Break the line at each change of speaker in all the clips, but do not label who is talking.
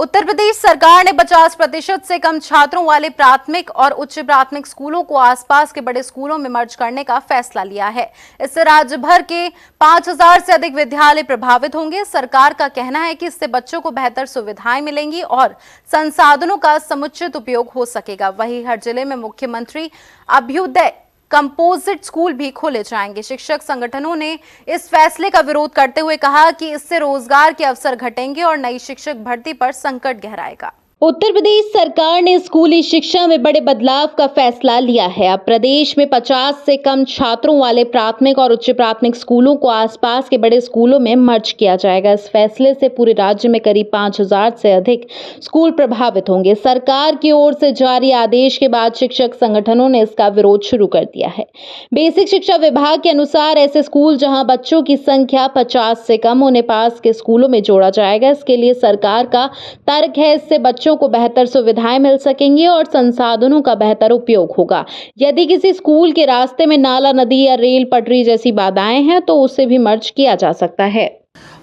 उत्तर प्रदेश सरकार ने 50% से कम छात्रों वाले प्राथमिक और उच्च प्राथमिक स्कूलों को आसपास के बड़े स्कूलों में मर्ज करने का फैसला लिया है। इससे राज्य भर के 5000 से अधिक विद्यालय प्रभावित होंगे। सरकार का कहना है कि इससे बच्चों को बेहतर सुविधाएं मिलेंगी और संसाधनों का समुचित उपयोग हो सकेगा। वहीं हर जिले में मुख्यमंत्री अभ्युदय कंपोजिट स्कूल भी खोले जाएंगे। शिक्षक संगठनों ने इस फैसले का विरोध करते हुए कहा कि इससे रोजगार के अवसर घटेंगे और नई शिक्षक भर्ती पर संकट गहराएगा।
उत्तर प्रदेश सरकार ने स्कूली शिक्षा में बड़े बदलाव का फैसला लिया है। अब प्रदेश में 50 से कम छात्रों वाले प्राथमिक और उच्च प्राथमिक स्कूलों को आसपास के बड़े स्कूलों में मर्ज किया जाएगा। इस फैसले से पूरे राज्य में करीब 5000 से अधिक स्कूल प्रभावित होंगे। सरकार की ओर से जारी आदेश के बाद शिक्षक संगठनों ने इसका विरोध शुरू कर दिया है। बेसिक शिक्षा विभाग के अनुसार ऐसे स्कूल जहां बच्चों की संख्या 50 से कम उन्हें पास के स्कूलों में जोड़ा जाएगा। इसके लिए सरकार का तर्क है, इससे बच्चों को बेहतर सुविधाएं मिल सकेंगी और संसाधनों का बेहतर उपयोग होगा। यदि किसी स्कूल के रास्ते में नाला, नदी या रेल पटरी जैसी बाधाएं हैं तो उसे भी मर्ज किया जा सकता है।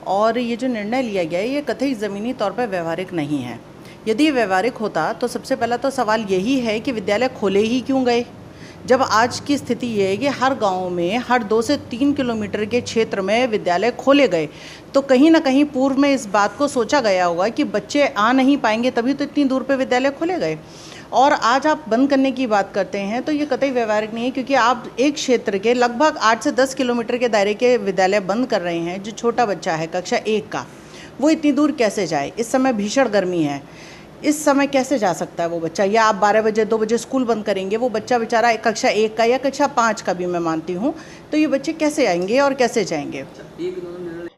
और ये जो निर्णय लिया गया है ये कतई ज़मीनी तौर पर व्यवहारिक नहीं है। यदि ये व्यवहारिक होता तो सबसे पहला तो सवाल यही है कि विद्यालय खोले ही क्यों गए, जब आज की स्थिति ये है कि हर गांव में हर 2 से 3 किलोमीटर के क्षेत्र में विद्यालय खोले गए। तो कहीं ना कहीं पूर्व में इस बात को सोचा गया होगा कि बच्चे आ नहीं पाएंगे, तभी तो इतनी दूर पे विद्यालय खोले गए। और आज आप बंद करने की बात करते हैं तो ये कतई व्यवहारिक नहीं है, क्योंकि आप एक क्षेत्र के लगभग 8 से 10 किलोमीटर के दायरे के विद्यालय बंद कर रहे हैं। जो छोटा बच्चा है कक्षा 1 का, वो इतनी दूर कैसे जाए? इस समय भीषण गर्मी है, इस समय कैसे जा सकता है वो बच्चा? या आप 12 बजे 2 बजे स्कूल बंद करेंगे, वो बच्चा बेचारा कक्षा 1 का या कक्षा 5 का भी मैं मानती हूँ, तो ये बच्चे कैसे आएंगे और कैसे जाएंगे?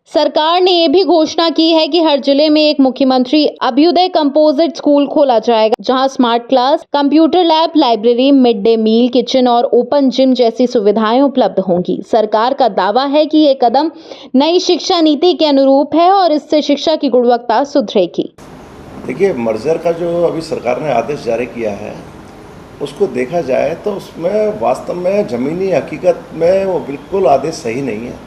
सरकार ने यह भी घोषणा की है कि हर जिले में एक मुख्यमंत्री अभ्युदय कंपोजिट स्कूल खोला जाएगा, जहां smart class, computer lab, library, mid day meal, kitchen और ओपन जिम जैसी सुविधाएं उपलब्ध होंगी। सरकार का दावा है कि ये कदम नई शिक्षा नीति के अनुरूप है और इससे शिक्षा की गुणवत्ता सुधरेगी।
देखिए, मर्जर का जो अभी सरकार ने आदेश जारी किया है उसको देखा जाए तो उसमें वास्तव में ज़मीनी हकीकत में वो बिल्कुल आदेश सही नहीं है।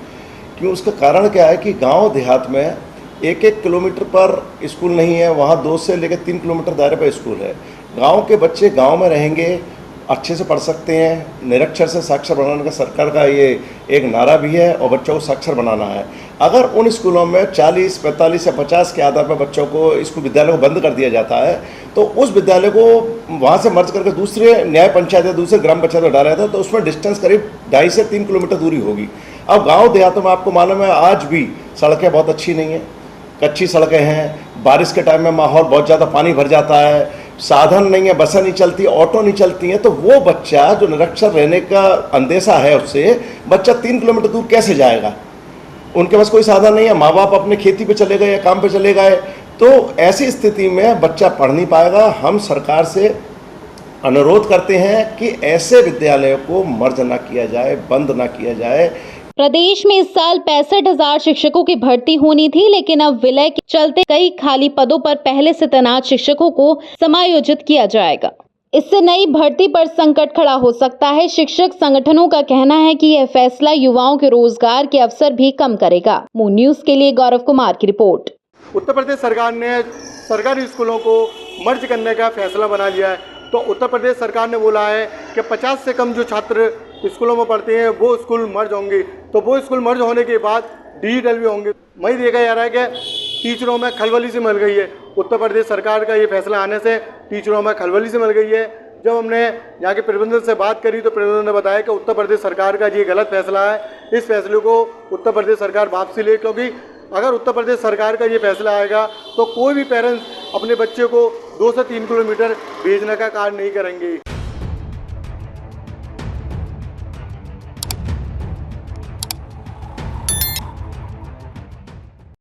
क्यों? उसका कारण क्या है कि गांव देहात में 1-1 किलोमीटर पर स्कूल नहीं है, वहाँ 2 से लेकर 3 किलोमीटर दायरे पर स्कूल है। गांव के बच्चे गांव में रहेंगे, अच्छे से पढ़ सकते हैं। निरक्षर से साक्षर बनाने का सरकार का ये एक नारा भी है और बच्चों को साक्षर बनाना है। अगर उन स्कूलों में 40, 45 या 50 के आधार पर बच्चों को स्कूल विद्यालय को बंद कर दिया जाता है तो उस विद्यालय को वहाँ से मर्ज करके दूसरे न्याय पंचायत या दूसरे ग्राम पंचायत में डाला जाता है तो उसमें डिस्टेंस करीब 2.5 से 3 किलोमीटर दूरी होगी। अब गाँव देहातों में आपको मालूम है आज भी सड़कें बहुत अच्छी नहीं हैं, कच्ची सड़कें हैं। बारिश के टाइम में माहौल बहुत ज़्यादा पानी भर जाता है, साधन नहीं है, बसें नहीं चलती, ऑटो नहीं चलती हैं। तो वो बच्चा जो निरक्षर रहने का अंदेशा है उससे बच्चा 3 किलोमीटर दूर कैसे जाएगा? उनके पास कोई साधन नहीं है, माँ बाप अपने खेती पे चले गए या काम पे चले गए, तो ऐसी स्थिति में बच्चा पढ़ नहीं पाएगा। हम सरकार से अनुरोध करते हैं कि ऐसे विद्यालयों को मर्ज ना किया जाए, बंद ना किया जाए।
प्रदेश में इस साल 65,000 शिक्षकों की भर्ती होनी थी, लेकिन अब विलय के चलते कई खाली पदों पर पहले से तैनात शिक्षकों को समायोजित किया जाएगा। इससे नई भर्ती पर संकट खड़ा हो सकता है। शिक्षक संगठनों का कहना है कि यह फैसला युवाओं के रोजगार के अवसर भी कम करेगा। मून न्यूज के लिए गौरव कुमार की रिपोर्ट।
उत्तर प्रदेश सरकार ने सरकारी स्कूलों को मर्ज करने का फैसला बना लिया है। तो उत्तर प्रदेश सरकार ने बोला है कि 50 से कम जो छात्र स्कूलों में पढ़ते हैं वो स्कूल मर्ज होंगे। तो वो स्कूल मर्ज होने के बाद डिजिटल भी होंगे। वही देखा जा रहा है कि टीचरों में खलबली से मिल गई है। उत्तर प्रदेश सरकार का ये फैसला आने से टीचरों में खलबली से मिल गई है। जब हमने यहाँ के प्रबंधन से बात करी तो प्रबंधन ने बताया कि उत्तर प्रदेश सरकार का ये गलत फैसला है, इस फैसले को उत्तर प्रदेश सरकार वापसी ले, क्योंकि अगर उत्तर प्रदेश सरकार का ये फैसला आएगा तो कोई भी पेरेंट्स अपने बच्चे को 2 से 3 किलोमीटर भेजने का कार्य नहीं करेंगे।